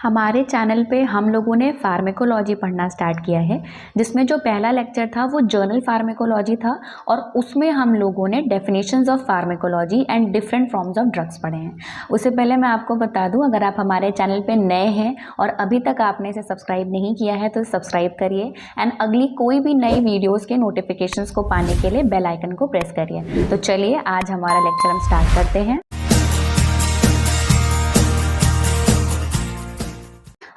हमारे चैनल पे हम लोगों ने फार्मेकोलॉजी पढ़ना स्टार्ट किया है, जिसमें जो पहला लेक्चर था वो जर्नल फार्मेकोलॉजी था और उसमें हम लोगों ने definitions of pharmacology and different forms of drugs पढ़े हैं। उससे पहले मैं आपको बता दूं, अगर आप हमारे चैनल पे नए हैं और अभी तक आपने इसे सब्सक्राइब नहीं किया है तो सब्सक्राइब करिए एंड अगली कोई भी नई वीडियोज़ के नोटिफिकेशंस को पाने के लिए बेल आइकन को प्रेस करिए। तो चलिए आज हमारा लेक्चर हम स्टार्ट करते हैं।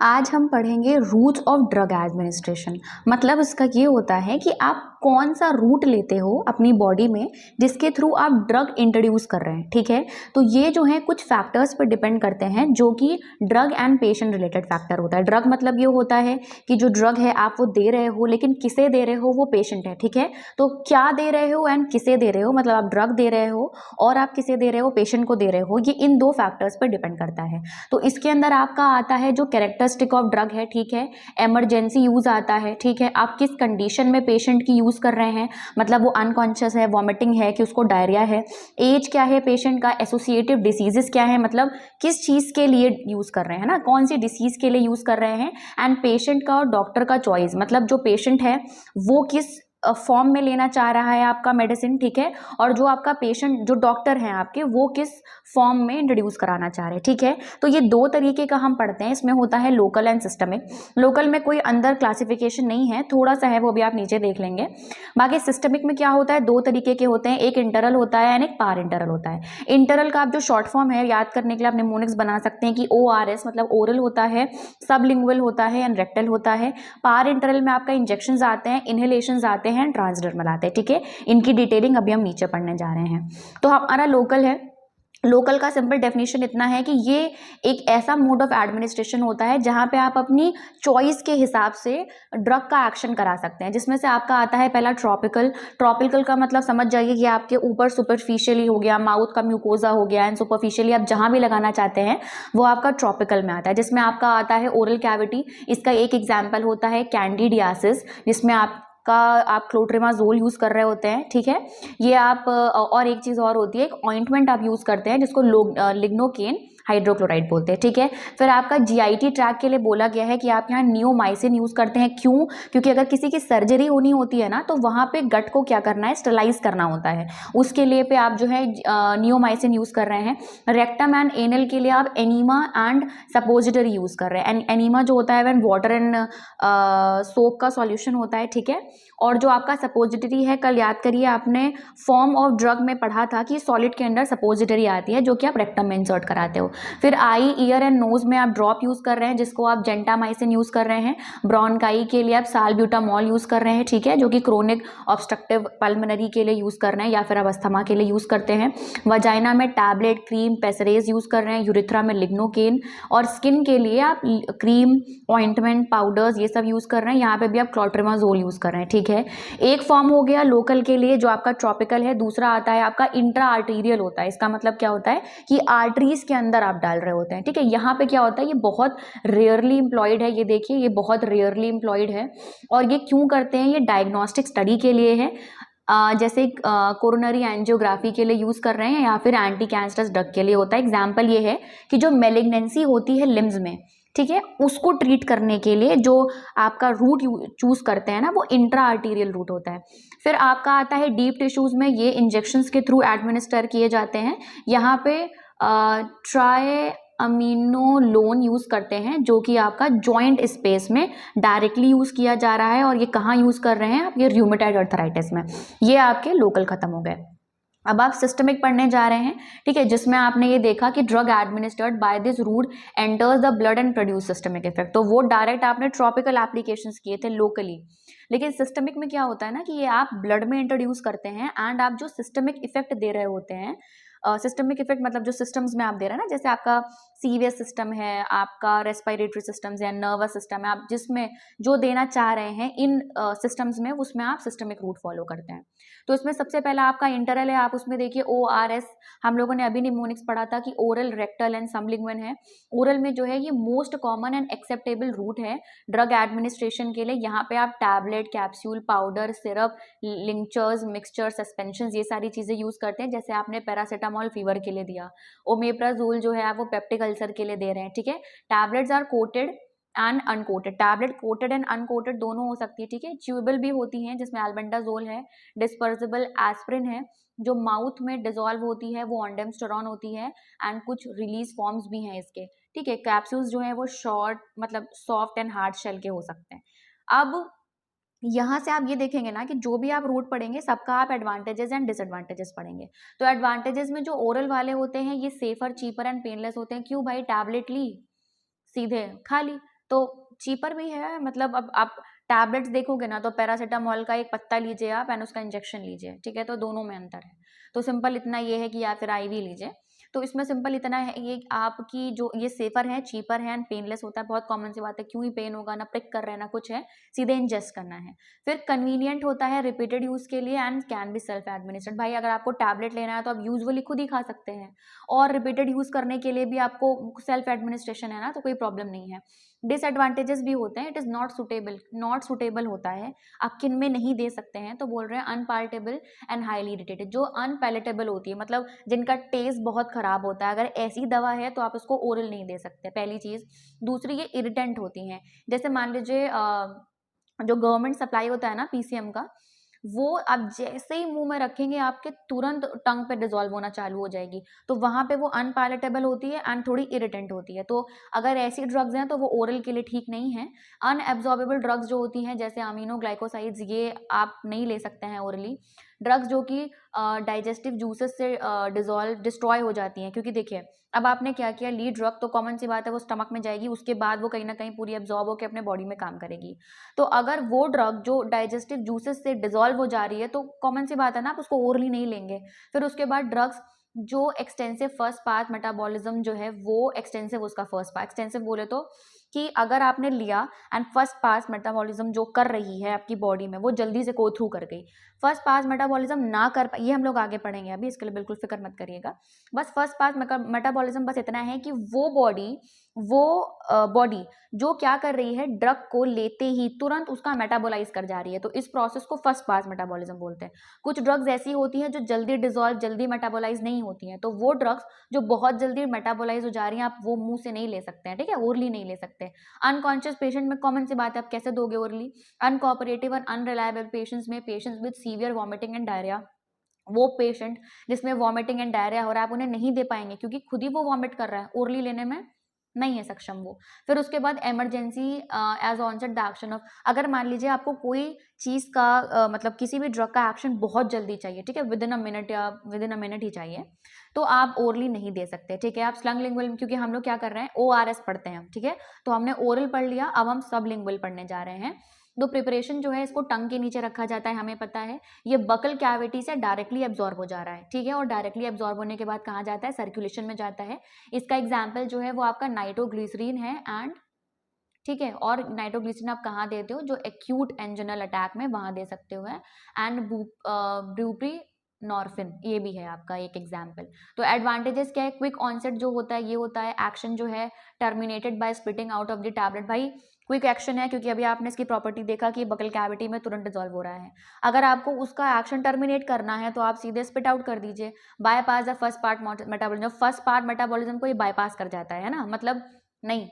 आज हम पढ़ेंगे रूट्स ऑफ ड्रग एडमिनिस्ट्रेशन। मतलब इसका ये होता है कि आप कौन सा रूट लेते हो अपनी बॉडी में जिसके थ्रू आप ड्रग इंट्रोड्यूस कर रहे हैं, ठीक है। तो ये जो है कुछ फैक्टर्स पर डिपेंड करते हैं जो कि drug and patient related factor होता है। ड्रग मतलब ये होता है कि जो ड्रग है आप वो दे रहे हो, लेकिन किसे दे रहे हो वो पेशेंट है, ठीक है। तो क्या दे रहे हो एंड किसे दे रहे हो, मतलब आप ड्रग दे रहे हो और आप किसे दे रहे हो, पेशेंट को दे रहे हो, ये इन दो फैक्टर्स पर डिपेंड करता है। तो इसके अंदर आपका आता है जो कैरेक्टरिस्टिक ऑफ ड्रग है, ठीक है। इमरजेंसी यूज आता है, ठीक है। आप किस कंडीशन में पेशेंट की यूज कर रहे हैं, मतलब वो अनकॉन्शियस है, वॉमिटिंग है कि उसको डायरिया है। एज क्या है पेशेंट का, एसोसिएटिव डिसीजेस क्या है, मतलब किस चीज के लिए यूज कर रहे हैं ना, कौन सी डिसीज के लिए यूज कर रहे हैं। एंड पेशेंट का और डॉक्टर का चॉइस, मतलब जो पेशेंट है वो किस फॉर्म में लेना चाह रहा है आपका मेडिसिन, ठीक है। और जो आपका पेशेंट, जो डॉक्टर हैं आपके, वो किस फॉर्म में इंट्रोड्यूस कराना चाह रहे हैं, ठीक है। तो ये दो तरीके का हम पढ़ते हैं। इसमें होता है लोकल एंड सिस्टमिक। लोकल में कोई अंदर क्लासिफिकेशन नहीं है, थोड़ा सा है, वो भी आप नीचे देख लेंगे। बाकी सिस्टमिक में क्या होता है, दो तरीके के होते हैं, एक इंटरल होता है एंड एक पार इंटरल होता है। इंटरल का आप जो शॉर्ट फॉर्म है याद करने के लिए आप निमोनिक्स बना सकते हैं कि ORS, मतलब ओरल होता है, सबलिंगुअल होता है एंड रेक्टल होता है। पार इंटरल में आपका इंजेक्शंस आते हैं, इनहेलेशंस आते हैं, ट्रांसडर्मल आते हैं, ठीक है। इनकी डिटेलिंग अभी हम नीचे पढ़ने जा रहे हैं। तो हमारा लोकल है। लोकल का सिंपल डेफिनेशन इतना है कि ये एक ऐसा मोड ऑफ एडमिनिस्ट्रेशन होता है जहां पे आप अपनी चॉइस के हिसाब से ड्रग का एक्शन करा सकते हैं, जिसमें से आपका आता है पहला ट्रॉपिकल। ट्रॉपिकल का मतलब समझ जाइए कि आपके ऊपर सुपरफिशियली हो गया, माउथ का म्यूकोजा हो गया, एंड सुपरफिशियली आप जहां भी लगाना चाहते हैं वो आपका ट्रॉपिकल में आता है, जिसमें आपका आता है ओरल कैविटी। इसका एक एग्जाम्पल होता है कैंडिडियासिस, जिसमें आप क्लोट्रिमाजोल यूज कर रहे होते हैं, ठीक है। ये आप और एक चीज और होती है, एक ऑइंटमेंट आप यूज करते हैं जिसको लिग्नोकेन हाइड्रोक्लोराइड बोलते हैं, ठीक है। फिर आपका GIT ट्रैक के लिए बोला गया है कि आप यहाँ नियोमाइसिन यूज करते हैं। क्यों? क्योंकि अगर किसी की सर्जरी होनी होती है ना, तो वहां पे गट को क्या करना है, स्टरलाइज करना होता है। उसके लिए पे आप जो है नियोमाइसिन यूज कर रहे हैं। रेक्टम एंड एनल के लिए आप एनीमा एंड सपोजिटरी यूज कर रहे हैं। एनीमा जो होता है वह वाटर एंड सोप का सॉल्यूशन होता है, ठीक है। और जो आपका सपोजिटरी है, कल याद करिए आपने फॉर्म ऑफ ड्रग में पढ़ा था कि सॉलिड के अंदर सपोजिटरी आती है जो कि आप रेक्टम में इंसर्ट कराते हो। फिर आई, ईयर एंड नोज में आप ड्रॉप यूज कर रहे हैं जिसको आप जेंटामाइसिन यूज कर रहे हैं। ब्रोंकाई के लिए आप सालब्यूटामॉल यूज कर रहे हैं, ठीक है, जो कि क्रोनिक ऑब्स्ट्रक्टिव पल्मोनरी के लिए यूज कर रहे हैं या फिर आप अस्थमा के लिए यूज करते हैं। वजाइना में टैबलेट, क्रीम, पेसरेज यूज कर रहे हैं। यूरिथ्रा में लिग्नोकेन। और स्किन के लिए आप क्रीम, ऑइंटमेंट, पाउडर्स, ये सब यूज कर रहे हैं। यहाँ पे भी आप क्लोट्रिमाजोल यूज कर रहे हैं, ठीक है। एक फॉर्म हो गया लोकल के लिए जो आपका ट्रॉपिकल है। दूसरा आता है आपका इंट्रा आर्टीरियल होता है। इसका मतलब क्या होता है कि आर्टरीज के अंदर आप डाल रहे होते हैं, ठीक है। यहाँ पे क्या होता है, ये बहुत रेयरली इंप्लॉयड है, ये देखिए ये बहुत रेयरली इंप्लॉयड है। और ये क्यों करते हैं, ये डायग्नोस्टिक स्टडी के लिए है, जैसे कोरोनरी एंजियोग्राफी के लिए यूज कर रहे हैं या फिर एंटी कैंसरस ड्रग के लिए होता है। एग्जाम्पल ये है कि जो मेलिग्नेंसी होती है लिम्स में, ठीक है, उसको ट्रीट करने के लिए जो आपका रूट चूज करते हैं ना, वो इंट्रा आर्टीरियल रूट होता है। फिर आपका आता है डीप टिश्यूज में, ये इंजेक्शंस के थ्रू एडमिनिस्टर किए जाते हैं। यहाँ पे ट्राई अमीनोलोन यूज करते हैं जो कि आपका जॉइंट स्पेस में डायरेक्टली यूज किया जा रहा है। और ये कहाँ यूज कर रहे हैं आप, ये रूमेटॉइड अर्थराइटिस में। ये आपके लोकल खत्म हो गए। अब आप सिस्टमिक पढ़ने जा रहे हैं, ठीक है, जिसमें आपने ये देखा कि drug administered by this route enters the blood and produce systemic effect. तो वो डायरेक्ट आपने ट्रॉपिकल एप्लीकेशंस किए थे लोकली। लेकिन सिस्टमिक में क्या होता है ना कि ये आप ब्लड में इंट्रोड्यूस करते हैं एंड आप जो सिस्टमिक इफेक्ट दे रहे होते हैं, सिस्टमिक इफेक्ट मतलब जो सिस्टम्स में आप दे रहे हैं ना, जैसे आपका सीवियस सिस्टम है, आपका रेस्पिरेटरी सिस्टम्स है, नर्वस सिस्टम है, आप जिसमें जो देना चाह रहे हैं इन सिस्टम्स में, उसमें आप सिस्टमिक रूट फॉलो करते हैं। तो इसमें सबसे पहला आपका इंटरल है, आप उसमें देखिए ORS। हम लोगों ने अभी निमोनिक्स पढ़ा था कि ओरल, रेक्टल एंड सबलिंगुअल है। ओरल में जो है ये most common and acceptable route है ड्रग एडमिनिस्ट्रेशन के लिए। यहाँ पे आप tablet, capsule, powder, syrup, tinctures, mixture, suspension, ये सारी चीजें यूज करते हैं। जैसे आपने पैरासीटामोल फीवर के लिए दिया, ओमेप्राजोल जो है वो पेप्टिक अल्सर के लिए दे रहे हैं, ठीक है। Tablets are coated and uncoated, tablet coated and uncoated दोनों हो सकती है, ठीक है। च्यूएबल भी होती हैं जिसमें एल्बेंडाजोल है, डिस्पर्सिबल एस्प्रिन है जो माउथ में डिजोल्व होती है, वो ऑन्डेमस्टेरॉन होती है, एंड कुछ रिलीज फॉर्म्स भी हैं इसके, ठीक है। कैप्सूल्स जो है वो शॉर्ट मतलब सॉफ्ट एंड हार्ड शेल के हो सकते हैं। अब यहाँ से आप ये देखेंगे ना कि जो भी आप रूट पढ़ेंगे सबका आप एडवांटेजेस एंड डिसएडवांटेजेस पढ़ेंगे। तो एडवांटेजेस में जो ओरल वाले होते हैं ये सेफर, चीपर एंड पेनलेस होते हैं। क्यों भाई, टैबलेट ली सीधे खा ली, तो चीपर भी है, मतलब अब आप टैबलेट्स देखोगे ना तो पैरासीटामोल का एक पत्ता लीजिए आप एंड उसका इंजेक्शन लीजिए, ठीक है, तो दोनों में अंतर है। तो सिंपल इतना ये है कि या फिर आईवी लीजिए। तो इसमें सिंपल इतना है ये आपकी जो ये सेफर है, चीपर है एंड पेनलेस होता है। बहुत कॉमन सी बात है, क्यों ही पेन होगा, ना प्रिक कर रहे हैं ना कुछ है, सीधे इंजेस्ट करना है। फिर कन्वीनियंट होता है रिपीटेड यूज के लिए and can be self administered. भाई अगर आपको टैबलेट लेना है तो आप यूजुअली खुद ही खा सकते हैं, और रिपीटेड यूज करने के लिए भी आपको सेल्फ एडमिनिस्ट्रेशन है ना, तो कोई प्रॉब्लम नहीं है। डिसएडवांटेजेस भी होते हैं, इट इज नॉट सुटेबल होता है, आप किन में नहीं दे सकते हैं। तो बोल रहे हैं अनपालेटेबल एंड हाईली इरिटेटेड, जो अनपैलेटेबल होती है मतलब जिनका टेस्ट बहुत खराब होता है, अगर ऐसी दवा है तो आप उसको ओरल नहीं दे सकते, पहली चीज। दूसरी, ये इरिटेंट होती हैं, जैसे मान लीजिए जो गवर्नमेंट सप्लाई होता है ना पीसीएम का, वो आप जैसे ही मुंह में रखेंगे आपके तुरंत टंग पे डिजोल्व होना चालू हो जाएगी, तो वहां पे वो अनपैलेटेबल होती है एंड थोड़ी इरिटेंट होती है। तो अगर ऐसी ड्रग्स हैं तो वो ओरल के लिए ठीक नहीं है। अनएब्जॉर्बेबल ड्रग्स जो होती हैं जैसे अमीनो ग्लाइकोसाइड्स, ये आप नहीं ले सकते हैं ओरली। ड्रग्स जो कि डाइजेस्टिव जूसेस से डिस्ट्रॉय हो जाती हैं, क्योंकि देखिए अब आपने क्या किया, ली ड्रग तो कॉमन सी बात है वो स्टमक में जाएगी, उसके बाद वो कहीं ना कहीं पूरी एब्जॉर्ब होकर अपने बॉडी में काम करेगी। तो अगर वो ड्रग जो डाइजेस्टिव जूसेस से डिजोल्व हो जा रही है तो कॉमन सी बात है ना, आप उसको ओरली नहीं लेंगे। फिर उसके बाद ड्रग्स जो एक्सटेंसिव फर्स्ट पाथ मेटाबॉलिज्म जो है वो एक्सटेंसिव, उसका फर्स्ट पाथ एक्सटेंसिव बोले तो कि अगर आपने लिया एंड फर्स्ट पास मेटाबॉलिज्म जो कर रही है आपकी बॉडी में वो जल्दी से गो थ्रू कर गई, फर्स्ट पास मेटाबॉलिज्म ना कर पाई, ये हम लोग आगे पढ़ेंगे, अभी इसके लिए बिल्कुल फिक्र मत करिएगा। बस फर्स्ट पास मेटाबॉलिज्म बस इतना है कि वो बॉडी जो क्या कर रही है, ड्रग को लेते ही तुरंत उसका मेटाबोलाइज कर जा रही है, तो इस प्रोसेस को फर्स्ट पास मेटाबॉलिज्म बोलते हैं। कुछ ड्रग्स ऐसी होती हैं जो जल्दी डिजोल्व, जल्दी मेटाबोलाइज नहीं होती हैं, तो वो ड्रग्स जो बहुत जल्दी मेटाबोलाइज हो जा रही हैं आप वो मुंह से नहीं ले सकते हैं, ठीक है, ओरली नहीं ले सकते। अनकॉन्शियस पेशेंट में कॉमन सी बात है, आप कैसे दोगे ओरली। अनकोऑपरेटिव और अनरिलायबल पेशेंट्स में, patients with severe vomiting and diarrhoea, वो पेशेंट जिसमें वॉमिटिंग एंड डायरिया हो रहा है आप उन्हें नहीं दे पाएंगे, क्योंकि खुद ही वो वॉमिट कर रहा है, ओरली लेने में नहीं है सक्षम वो। फिर उसके बाद emergency as onset the action of, अगर मान लीजिए आपको कोई चीज का मतलब किसी भी ड्रग का एक्शन बहुत जल्दी चाहिए, ठीक है, विद इन अ मिनट या विद इन अ मिनट ही चाहिए, तो आप ओरली नहीं दे सकते, ठीक है। आप स्लंग लिंगुअल, क्योंकि हम लोग क्या कर रहे हैं, ओआरएस पढ़ते हैं हम, ठीक है, तो हमने ओरल पढ़ लिया, अब हम सब लिंगुअल पढ़ने जा रहे हैं। तो प्रिपरेशन जो है इसको टंग के नीचे रखा जाता है, हमें पता है, ये बकल कैविटी से डायरेक्टली एब्जॉर्ब हो जा रहा है, ठीक है, और डायरेक्टली एब्जॉर्ब होने के बाद कहाँ जाता है, सर्कुलेशन में जाता है। इसका एग्जाम्पल जो है वो आपका नाइट्रोग्लिसरीन है एंड, ठीक है, और नाइट्रोग्लिसरीन आप कहाँ देते हो, जो एक्यूट एंजिनल अटैक में वहां दे सकते हो, एंड ब्यूप्री नॉर्फिन, ये भी है आपका एक एग्जाम्पल। तो एडवांटेजेस क्या है, क्विक ऑनसेट जो होता है ये होता है, एक्शन जो है terminated bye spitting out of the tablet, भाई क्विक एक्शन है क्योंकि अभी आपने इसकी प्रॉपर्टी देखा कि बकल कैविटी में तुरंत डिजोल्व हो रहा है। अगर आपको उसका एक्शन टर्मिनेट करना है तो आप सीधे स्पिट आउट कर दीजिए, bypass the first part metabolism, first part metabolism को ये बाईपास कर जाता है ना, मतलब नहीं,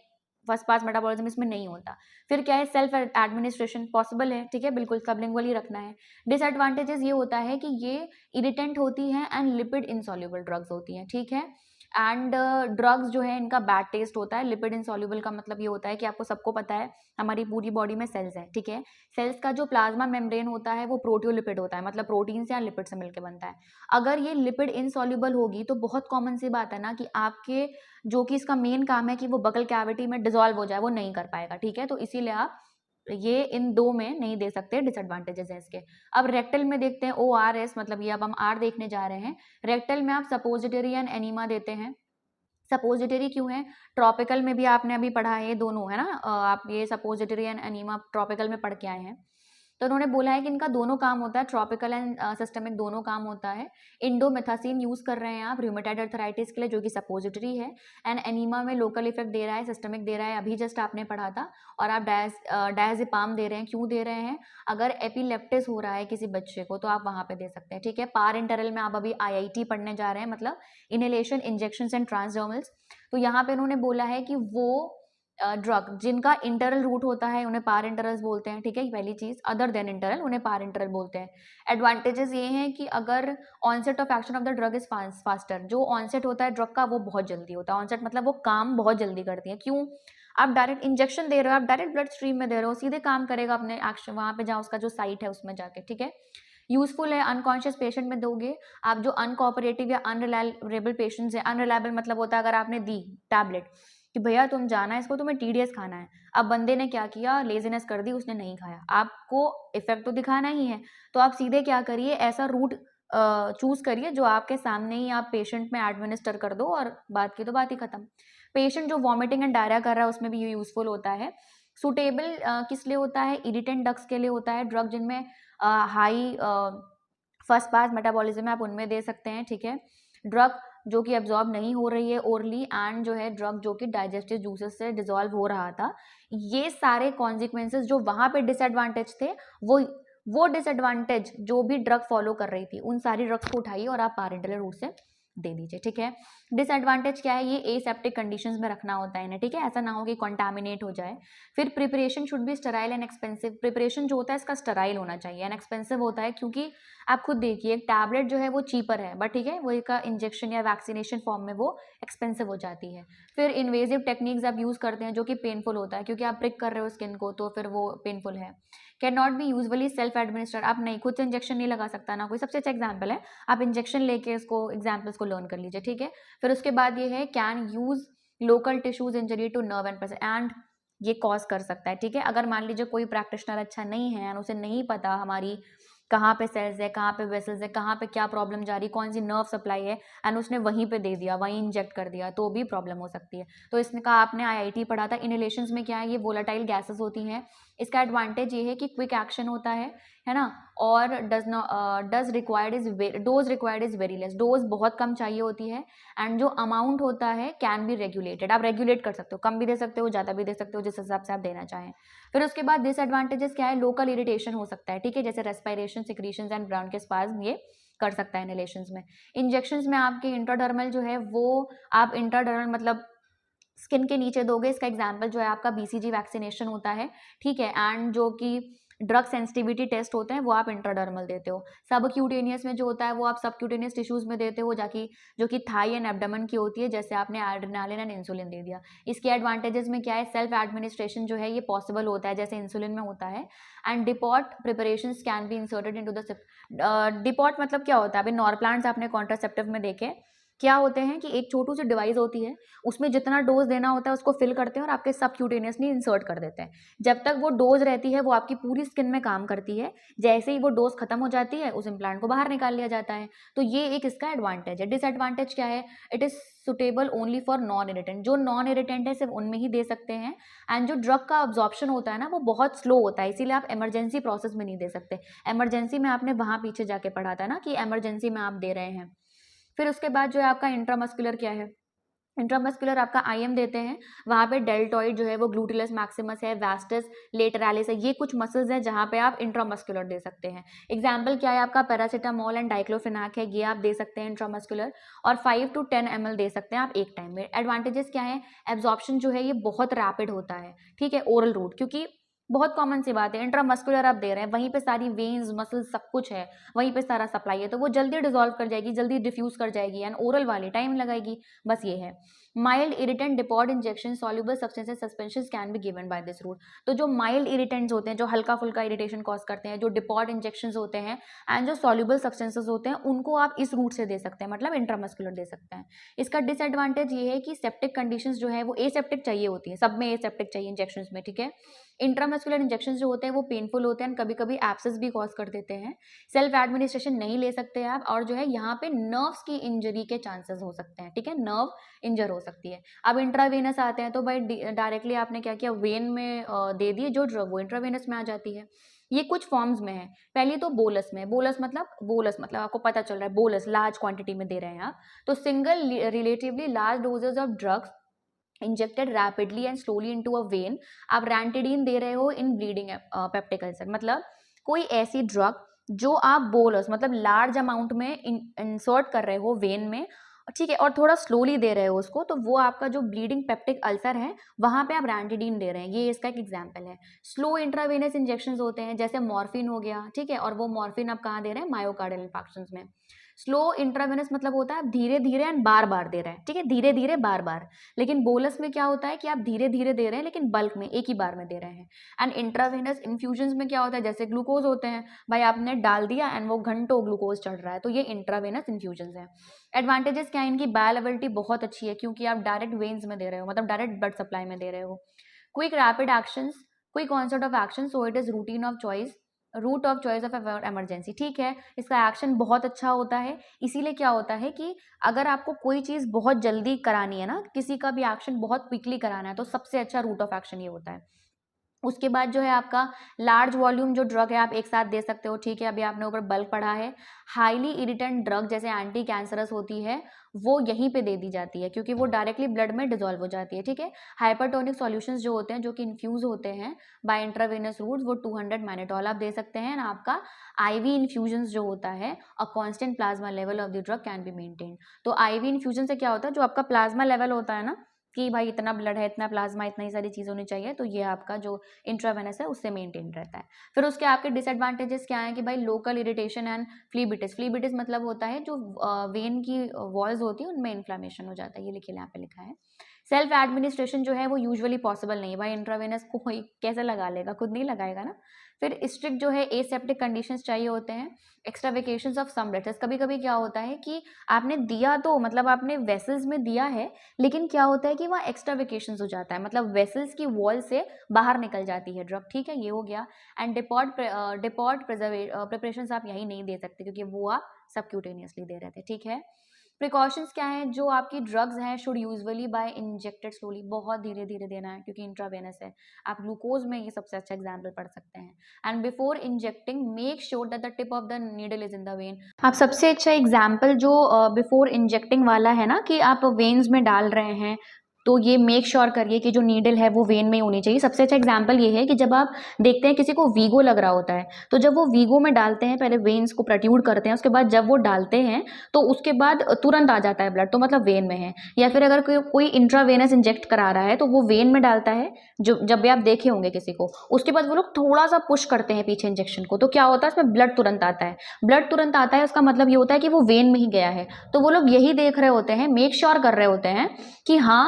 फर्स्ट पास मेटाबॉलिज्म इसमें नहीं होता। फिर क्या है, सेल्फ एडमिनिस्ट्रेशन पॉसिबल है, ठीक है, बिल्कुल सबलिंगुअल ही रखना है। डिसएडवांटेजेस ये होता है कि ये इरिटेंट होती हैं एंड लिपिड इनसॉल्युबल ड्रग्स होती हैं, ठीक है, एंड ड्रग्स जो है इनका बैड टेस्ट होता है। लिपिड इनसॉल्युबल का मतलब ये होता है कि आपको सबको पता है हमारी पूरी बॉडी में सेल्स है, ठीक है, सेल्स का जो प्लाज्मा मेम्ब्रेन होता है वो प्रोटियोलिपिड होता है, मतलब प्रोटीन से या लिपिड से मिलकर बनता है। अगर ये लिपिड इनसॉल्युबल होगी तो बहुत कॉमन सी बात है ना कि आपके जो कि इसका मेन काम है कि वो बकल कैविटी में डिसॉल्व हो जाए, वो नहीं कर पाएगा, ठीक है, तो इसीलिए आप ये इन दो में नहीं दे सकते, डिसएडवांटेजेस है इसके। अब रेक्टल में देखते हैं ORS, मतलब ये अब हम आर देखने जा रहे हैं। रेक्टल में आप सपोजिटरी एंड एनीमा देते हैं। सपोजिटरी क्यों है, ट्रॉपिकल में भी आपने अभी पढ़ा है, ये दोनों है ना, आप ये सपोजिटरी एंड एनीमा ट्रॉपिकल में पढ़ के आए हैं। तो उन्होंने बोला है कि इनका दोनों काम होता है, ट्रॉपिकल एंड सिस्टमिक दोनों काम होता है। इंडोमेथासिन यूज कर रहे हैं आप रूमेटॉइड अर्थराइटिस के लिए, जो कि सपोजिटरी है, एंड एनीमा में लोकल इफेक्ट दे रहा है, सिस्टमिक दे रहा है, अभी जस्ट आपने पढ़ा था। और आप डायजेपाम दे रहे हैं, क्यों दे रहे हैं, अगर एपिलेप्टिस हो रहा है किसी बच्चे को तो आप वहां पे दे सकते हैं, ठीक है। पार इंटरल में आप अभी IIT पढ़ने जा रहे हैं, मतलब इनहेलेशन, इंजेक्शन एंड ट्रांसडर्मल्स। तो यहाँ पे उन्होंने बोला है कि वो ड्रग जिनका इंटरल रूट होता है उन्हें पार इंटरल्स बोलते हैं, ठीक है, पहली चीज। अदर देन इंटरल उन्हें पार इंटरल बोलते हैं। एडवांटेजेस ये हैं कि अगर onset of action of the drug is faster, जो ऑनसेट होता है ड्रग का वो बहुत जल्दी होता है। ऑनसेट मतलब वो काम बहुत जल्दी करती है। क्यों? आप डायरेक्ट इंजेक्शन दे रहे हो, आप डायरेक्ट ब्लड स्ट्रीम में दे रहे हो, सीधे काम करेगा अपने एक्शन वहां पे जहाँ उसका जो साइट है उसमें जाके, ठीक है। यूजफुल है अनकॉन्शियस पेशेंट में दोगे आप, जो अनकोऑपरेटिव या अनरिलायबल पेशेंट्स है। अनरिलायबल मतलब होता है अगर आपने दी टैबलेट कि भैया तुम जाना है इसको, तुम्हें टीडीएस खाना है, अब बंदे ने क्या किया, लेजीनेस कर दी, उसने नहीं खाया, आपको इफेक्ट तो दिखाना ही है, तो आप सीधे क्या करिए, ऐसा रूट चूज करिए जो आपके सामने ही आप पेशेंट में एडमिनिस्टर कर दो और बात की तो बात ही खत्म। पेशेंट जो वॉमिटिंग एंड डायरिया कर रहा है उसमें भी ये यूजफुल होता है। सुटेबल किस लिए होता है? इरिटेंट डक्स के लिए होता है। ड्रग जिनमें हाई फर्स्ट पास मेटाबॉलिज्म है आप उनमें दे सकते हैं, ठीक है। ड्रग जो कि एब्जॉर्ब नहीं हो रही है ओरली, एंड जो है ड्रग जो कि डाइजेस्टिव जूसेस से डिसॉल्व हो रहा था, ये सारे कॉन्सिक्वेंसेस जो वहां पे डिसएडवांटेज थे, वो डिसएडवांटेज जो भी ड्रग फॉलो कर रही थी उन सारी ड्रग्स को उठाइए और आप पारेंटल रूट से दे दीजिए, ठीक है। डिसएडवांटेज क्या है? ये एसेप्टिक कंडीशंस में रखना होता है इन्हें, ठीक है, ऐसा ना हो कि कॉन्टामिनेट हो जाए। फिर preparation should be sterile and expensive. Preparation जो होता है इसका स्टेराइल होना चाहिए एंड एक्सपेंसिव होता है, क्योंकि आप खुद देखिए एक टैबलेट जो है वो चीपर है, बट ठीक है वो एक इंजेक्शन या वैक्सीनेशन फॉर्म में वो एक्सपेंसिव हो जाती है। फिर इन्वेजिव टेक्निक्स आप यूज करते हैं जो कि पेनफुल होता है, क्योंकि आप प्रिक कर रहे हो स्किन को, तो फिर वो पेनफुल है। Can not be usually self administered. आप नहीं खुद से इंजेक्शन नहीं लगा सकता ना कोई। सबसे अच्छा एग्जाम्पल है, आप इंजेक्शन लेके इसको एग्जाम्पल्स को लर्न कर लीजिए, ठीक है। फिर उसके बाद ये है can use local tissues injury to nerve एंड ये कॉज कर सकता है, ठीक है। अगर मान लीजिए कोई प्रैक्टिशनर अच्छा नहीं है और उसे नहीं पता हमारी कहाँ पे सेल्स है, कहाँ पे वेसल्स है, कहाँ पे क्या प्रॉब्लम जा रही, कौन सी नर्व सप्लाई है, एंड उसने वहीं पे दे दिया, वहीं इंजेक्ट कर दिया, तो भी प्रॉब्लम हो सकती है। तो इसने कहा आपने आईआईटी पढ़ा था, इनहेलेशंस में क्या है, ये वोलेटाइल गैसेस होती हैं। इसका एडवांटेज ये है कि क्विक एक्शन होता है ना, और dose required is very less. Dose बहुत कम चाहिए होती है, एंड जो अमाउंट होता है कैन बी रेगुलेटेड। आप रेगुलेट कर सकते हो, कम भी दे सकते हो, ज़्यादा भी दे सकते हो, जिस हिसाब से आप देना चाहें। फिर उसके बाद डिसएडवांटेजेस क्या है? लोकल इरिटेशन हो सकता है, ठीक है, जैसे रेस्पिरेशन, सिक्रीशंस एंड ब्राउन के स्पाज्म ये कर सकता है इनहेलेशंस में। इंजेक्शंस में आपके इंट्राडर्मल जो है वो आप इंट्राडर्मल मतलब स्किन के नीचे दोगे। इसका एग्जाम्पल जो है आपका बीसीजी वैक्सीनेशन होता है, ठीक है, एंड जो कि ड्रग सेंसिटिविटी टेस्ट होते हैं वो आप इंट्राडर्मल देते हो। सब क्यूटेनियस में जो होता है वो आप सब क्यूटेनियस टिश्यूज में देते हो, जाकि जो कि थाई एंड एब्डोमेन की होती है, जैसे आपने एड्रेनालिन एंड इंसुलिन दे दिया। इसके एडवांटेजेस में क्या है? सेल्फ एडमिनिस्ट्रेशन जो है ये पॉसिबल होता है जैसे इंसुलिन में होता है, and depot preparations can be inserted into the depot मतलब क्या होता है? अभी नॉरप्लांट्स आपने कॉन्ट्रासेप्टिव में देखे क्या होते हैं कि एक छोटू सी डिवाइस होती है, उसमें जितना डोज देना होता है उसको फिल करते हैं और आपके सबक्यूटेनियसली इंसर्ट कर देते हैं। जब तक वो डोज रहती है वो आपकी पूरी स्किन में काम करती है, जैसे ही वो डोज खत्म हो जाती है उस इम्प्लांट को बाहर निकाल लिया जाता है। तो ये एक इसका एडवांटेज है। डिसएडवांटेज क्या है? It is suitable only for non irritant. जो नॉन इरिटेंट है सिर्फ उनमें ही दे सकते हैं, एंड जो ड्रग का अब्जॉर्प्शन होता है ना वो बहुत स्लो होता है, इसीलिए आप इमरजेंसी प्रोसेस में नहीं दे सकते। इमरजेंसी में आपने वहां पीछे जाके पढ़ा था ना कि इमरजेंसी में आप दे रहे हैं। फिर उसके बाद जो है आपका इंट्रामस्कुलर क्या है? इंट्रामस्कुलर आपका आईएम देते हैं, वहाँ पे डेल्टॉइड जो है वो ग्लूटिलस मैक्सिमस है, वास्टस लेटरालिस है, ये कुछ मसल्स हैं जहाँ पे आप इंट्रामस्कुलर दे सकते हैं। एग्जाम्पल क्या है आपका? पैरासीटामोल एंड डाइक्लोफिनाक है, ये आप दे सकते हैं इंट्रामस्कुलर, और 5 to 10 ml दे सकते हैं आप एक टाइम में। एडवांटेजेस क्या है? एब्जॉर्प्शन जो है ये बहुत रैपिड होता है, ठीक है, ओरल रूट, क्योंकि बहुत कॉमन सी बात है, इंट्रामस्कुलर आप दे रहे हैं, वहीं पे सारी वेन्स मसल्स सब कुछ है, वहीं पे सारा सप्लाई है, तो वो जल्दी डिसॉल्व कर जाएगी, जल्दी डिफ्यूज कर जाएगी, एंड ओरल वाली टाइम लगाएगी, बस ये है। Mild irritant depot injection soluble substances suspension can be given by this route. तो जो माइल्ड इरिटेंट्स होते हैं, जो हल्का फुल्का इरिटेशन कॉज करते हैं, जो डिपॉट इंजेक्शन होते हैं, एंड जो सॉल्युबल सब्सटेंसेस होते हैं, उनको आप इस रूट से दे सकते हैं, मतलब इंट्रामस्कुलर दे सकते हैं। इसका डिसएडवांटेज ये है कि सेप्टिक कंडीशंस जो है वो एसेप्टिक चाहिए होती है, सब में एसेप्टिक चाहिए इंजेक्शंस में, ठीक है। इंट्रामस्कुलर इंजेक्शन जो होते हैं वो पेनफुल होते हैं, कभी कभी एब्सेस भी कॉज कर देते हैं। सेल्फ एडमिनिस्ट्रेशन नहीं ले सकते आप, और जो है यहाँ पे नर्व्स की इंजरी के चांसेस हो सकते हैं, ठीक है, नर्व इंजर हो सकती है। अब इंट्रावेनस आते हैं तो भाई डायरेक्टली आपने क्या किया, वेन में दे दिए जो ड्रग, वो इंट्रावेनस में आ जाती है। ये कुछ फॉर्म्स में है। पहली तो बोलस में, बोलस मतलब आपको पता चल रहा है, बोलस लार्ज क्वांटिटी में दे रहे हैं आप, तो single relatively large doses of drugs injected rapidly and slowly into a vein. आप रैंटिडीन दे रहे हो इन ब्लीडिंग पेप्टिक अल्सर, मतलब कोई ऐसी ड्रग जो आप बोलस मतलब लार्ज अमाउंट में इंसर्ट कर रहे हो वेन में, ठीक है, और थोड़ा स्लोली दे रहे हो उसको, तो वो आपका जो ब्लीडिंग पेप्टिक अल्सर है वहाँ पे आप रैंटिडीन दे रहे हैं, ये इसका एक एग्जाम्पल है। स्लो इंट्रावेनस इंजेक्शंस होते हैं, जैसे मॉर्फिन हो गया, ठीक है, और वो मॉर्फिन आप कहाँ दे रहे हैं, मायोकार्डियल इंफार्क्शंस में। स्लो इंट्रावेनस मतलब होता है आप धीरे धीरे एंड बार बार दे रहे हैं, ठीक है, धीरे धीरे बार बार। लेकिन बोलस में क्या होता है कि आप धीरे धीरे दे रहे हैं लेकिन बल्क में, एक ही बार में दे रहे हैं। एंड इंट्रावेनस इन्फ्यूजन में क्या होता है, जैसे ग्लूकोज होते हैं, भाई आपने डाल दिया एंड वो घंटों ग्लूकोज चढ़ रहा है, तो ये इंट्रावेनस इन्फ्यूजन है। एडवांटेजेस क्या है इनकी, बायोअवेलेबिलिटी बहुत अच्छी है क्योंकि आप डायरेक्ट वेन्स में दे रहे हो, मतलब डायरेक्ट ब्लड सप्लाई में दे रहे हो। Quick rapid actions, quick onset of action, so it is route of choice of emergency, ठीक है, इसका एक्शन बहुत अच्छा होता है। इसीलिए क्या होता है कि अगर आपको कोई चीज़ बहुत जल्दी करानी है ना, किसी का भी एक्शन बहुत क्विकली कराना है, तो सबसे अच्छा रूट ऑफ एक्शन ये होता है। उसके बाद जो है आपका लार्ज वॉल्यूम जो ड्रग है आप एक साथ दे सकते हो, ठीक है, अभी आपने ऊपर बल्क पढ़ा है। हाईली इरिटेंट ड्रग जैसे एंटी कैंसरस होती है, वो यहीं पे दे दी जाती है क्योंकि वो डायरेक्टली ब्लड में डिजोल्व हो जाती है, ठीक है। हाइपरटोनिक सॉल्यूशंस जो होते हैं, जो कि इन्फ्यूज होते हैं बाय इंट्रावेनस रूट, वो 200 मैनेटोल आप दे सकते हैं। ना आपका आईवी इन्फ्यूजन जो होता है, a constant plasma level of the drug can be maintain. तो आईवी इन्फ्यूजन से क्या होता है, जो आपका प्लाज्मा लेवल होता है ना, कि भाई इतना ब्लड है, इतना प्लाज्मा, इतनी सारी चीज़ होनी चाहिए, तो ये आपका जो इंट्रावेनस है उससे मेंटेन रहता है। फिर उसके आपके डिसएडवांटेजेस क्या है कि भाई लोकल इरिटेशन एंड फ्लीबिटिस। फ्लीबिटिस मतलब होता है जो वेन की वॉल्स होती है उनमें इन्फ्लामेशन हो जाता है, ये लिखिए, यहाँ पे लिखा है। सेल्फ एडमिनिस्ट्रेशन जो है वो यूजुअली पॉसिबल नहीं है, भाई इंट्रावेनस को कोई कैसे लगा लेगा, खुद नहीं लगाएगा ना। फिर स्ट्रिक्ट जो है एसेप्टिक कंडीशंस चाहिए होते हैं। एक्स्ट्रावेकेशंस ऑफ सम ब्लड, कभी कभी क्या होता है कि आपने दिया तो मतलब आपने वेसल्स में दिया है, लेकिन क्या होता है कि वहाँ एक्स्ट्रा वेकेशंस हो जाता है, मतलब वेसल्स की वॉल से बाहर निकल जाती है ड्रग, ठीक है, ये हो गया। एंड डिपॉट प्रिपरेशंस आप यही नहीं दे सकते क्योंकि वो आप सबक्यूटेनियसली दे रहे थे, ठीक है। प्रिकॉशंस क्या है, जो आपकी ड्रग्स हैं should usually by injected slowly, बहुत धीरे धीरे देना है क्योंकि इंट्रावेनस है। आप ग्लूकोज में ये सबसे अच्छा एग्जाम्पल पढ़ सकते हैं। And before injecting make sure that the tip of the needle is in the when. आप सबसे अच्छा एग्जाम्पल जो बिफोर इंजेक्टिंग वाला है ना, कि आप वेन्स में डाल रहे हैं, तो ये मेक श्योर करिए कि जो नीडल है वो वेन में होनी चाहिए। सबसे अच्छा एग्जाम्पल ये है कि जब आप देखते हैं किसी को वीगो लग रहा होता है, तो जब वो वीगो में डालते हैं, पहले वेन्स को प्रोट्यूड करते हैं, उसके बाद जब वो डालते हैं तो उसके बाद तुरंत आ जाता है ब्लड, तो मतलब वेन में है। या फिर अगर कोई इंट्रावेनस इंजेक्ट करा रहा है तो वो वेन में डालता है, जो जब भी आप देखे होंगे किसी को, उसके बाद वो लोग थोड़ा सा पुश करते हैं पीछे इंजेक्शन को, तो क्या होता है उसमें ब्लड तुरंत आता है। ब्लड तुरंत आता है उसका मतलब ये होता है कि वो वेन में ही गया है। तो वो लोग यही देख रहे होते हैं, मेक श्योर कर रहे होते हैं कि हाँ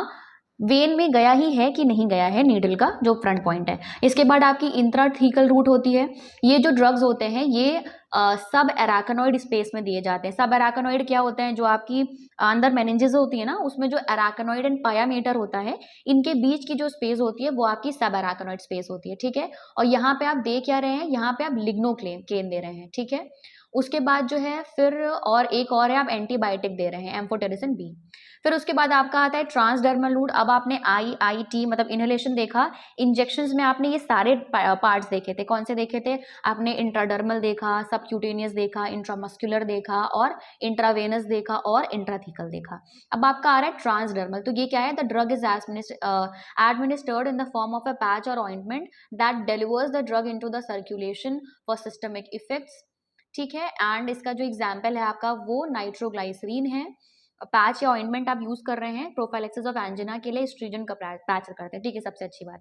वेन में गया ही है कि नहीं गया है, नीडल का जो फ्रंट पॉइंट है। इसके बाद आपकी इंट्राथीकल रूट होती है। ये जो ड्रग्स होते हैं ये सब एराकनॉइड स्पेस में दिए जाते हैं। सब एराकनॉइड क्या होते हैं, जो आपकी अंदर मेनिंजेस होती है ना, उसमें जो एराकनॉइड एंड पायामीटर होता है, इनके बीच की जो स्पेस होती है वो आपकी सब एराकनॉइड स्पेस होती है, ठीक है। और यहाँ पे आप दे क्या रहे हैं, यहाँ पे आप लिग्नोकेन दे रहे हैं, ठीक है। उसके बाद जो है फिर और एक और है, आप एंटीबायोटिक दे रहे हैं, एम्फोटेरिसिन बी। फिर उसके बाद आपका आता है ट्रांसडर्मल रूट। अब आपने आई मतलब इनहेलेशन देखा, इंजेक्शंस में आपने ये सारे पार्ट्स देखे थे, कौन से देखे थे आपने, इंट्राडर्मल देखा, सबक्यूटेनियस देखा, इंट्रामस्कुलर देखा, और इंट्रावेनस देखा, और इंट्राथीकल देखा। अब आपका आ रहा है ट्रांसडर्मल, तो ये क्या है, the drug is administered in the form of a patch or ointment that delivers the drug into the circulation for systemic effects, ठीक है। एंड इसका जो एग्जाम्पल है आपका वो नाइट्रोग्लाइसरीन है। पैच या ऑइंटमेंट आप यूज कर रहे हैं प्रोफाइलेक्सिस ऑफ एंजिना के लिए, स्ट्रीजन का पैच करते हैं, ठीक है, सबसे अच्छी बात।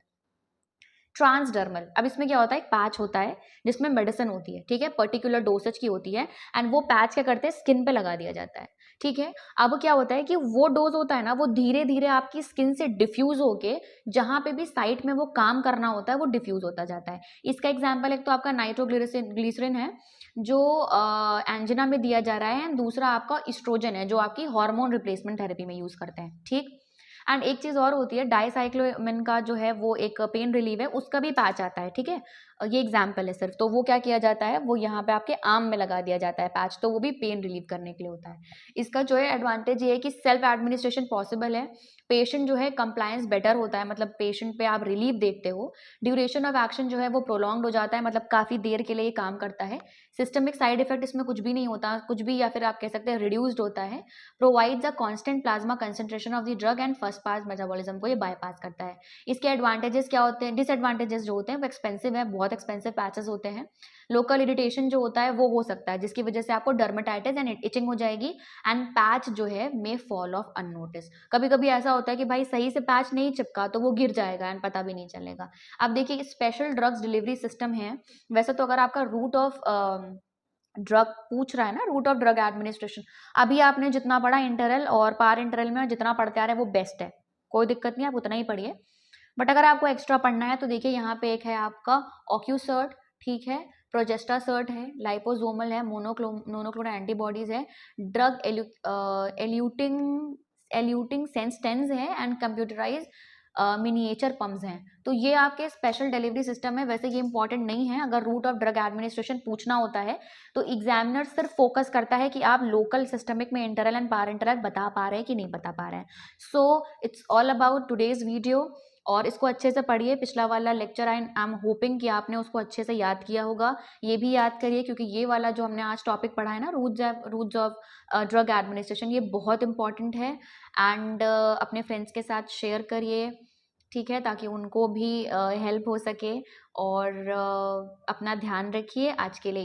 ट्रांसडर्मल, अब इसमें क्या होता है, एक पैच होता है जिसमें मेडिसिन होती है, ठीक है, पर्टिकुलर डोसेज की होती है, एंड वो पैच क्या करते हैं, स्किन पे लगा दिया जाता है, ठीक है। अब क्या होता है कि वो डोज होता है ना, वो धीरे धीरे आपकी स्किन से डिफ्यूज होके जहां पे भी साइट में वो काम करना होता है वो डिफ्यूज होता जाता है। इसका एग्जाम्पल एक तो आपका नाइट्रोग्लिसरीन है जो एंजिना में दिया जा रहा है, एंड दूसरा आपका इस्ट्रोजन है जो आपकी हार्मोन रिप्लेसमेंट थेरेपी में यूज करते हैं, ठीक। एंड एक चीज और होती है, डाइसाइक्लोमिन का जो है वो एक पेन रिलीव है, उसका भी पैच आता है, ठीक है। ये एग्जाम्पल है सिर्फ, तो वो क्या किया जाता है, वो यहाँ पे आपके आर्म में लगा दिया जाता है पैच, तो वो भी पेन रिलीव करने के लिए होता है। इसका जो है एडवांटेज ये है कि सेल्फ एडमिनिस्ट्रेशन पॉसिबल है, पेशेंट जो है कंप्लायंस बेटर होता है, मतलब पेशेंट पे आप रिलीफ देखते हो। ड्यूरेशन ऑफ एक्शन जो है वो प्रोलॉन्ग्ड हो जाता है, मतलब काफी देर के लिए ये काम करता है। सिस्टमिक साइड इफेक्ट इसमें कुछ भी नहीं होता, कुछ भी, या फिर आप कह सकते हैं रिड्यूस्ड होता है। Provides a constant plasma concentration of the drug and first pass metabolism को ये बाईपास करता है। इसके एडवांटेजेस क्या होते हैं, डिसएडवांटेजेस जो होते हैं वो एक्सपेंसिव है, बहुत एक्सपेंसिव पैचेस होते हैं। लोकल इरिटेशन जो होता है वो हो सकता है, जिसकी वजह से आपको डर्मेटाइटिस एंड इचिंग हो जाएगी एंड पैच जो है मे फॉल ऑफ अननोटिस। कभी कभी ऐसा होता है कि भाई सही से पैच नहीं चिपका तो वो गिर जाएगा एंड पता भी नहीं चलेगा। अब देखिए स्पेशल ड्रग्स डिलीवरी सिस्टम है। वैसे तो अगर आपका रूट ऑफ ड्रग पूछ रहा है ना, रूट ऑफ ड्रग एडमिनिस्ट्रेशन, अभी आपने जितना पढ़ा इंटरल और पार इंटरल में जितना पढ़ते आ रहे हैं वो बेस्ट है, कोई दिक्कत नहीं, आप उतना ही पढ़िए। बट अगर आपको एक्स्ट्रा पढ़ना है तो देखिए यहाँ पे एक है आपका ऑक्यूसर्ट, ठीक है, प्रोजेस्टासर्ट है, लाइपोसोमल है, मोनोक्लोनल एंटीबॉडीज है, ड्रग एल्यूटिंग सेंस टेंस है एंड कंप्यूटराइज मिनिएचर पम्प्स हैं। तो ये आपके स्पेशल डिलीवरी सिस्टम है। वैसे ये इंपॉर्टेंट नहीं है, अगर रूट ऑफ ड्रग एडमिनिस्ट्रेशन पूछना होता है तो एग्जामिनर सिर्फ फोकस करता है कि आप लोकल सिस्टमिक में इंटरल एंड पार इंटरल बता पा रहे हैं कि नहीं बता पा रहे हैं। So it's all about today's video, और इसको अच्छे से पढ़िए। पिछला वाला लेक्चर आई एम होपिंग कि आपने उसको अच्छे से याद किया होगा। ये भी याद करिए क्योंकि ये वाला जो हमने आज टॉपिक पढ़ा है ना, रूट्स ऑफ ड्रग एडमिनिस्ट्रेशन, ये बहुत इंपॉर्टेंट है। एंड अपने फ्रेंड्स के साथ शेयर करिए, ठीक है, ताकि उनको भी हेल्प हो सके। और अपना ध्यान रखिए। आज के लिए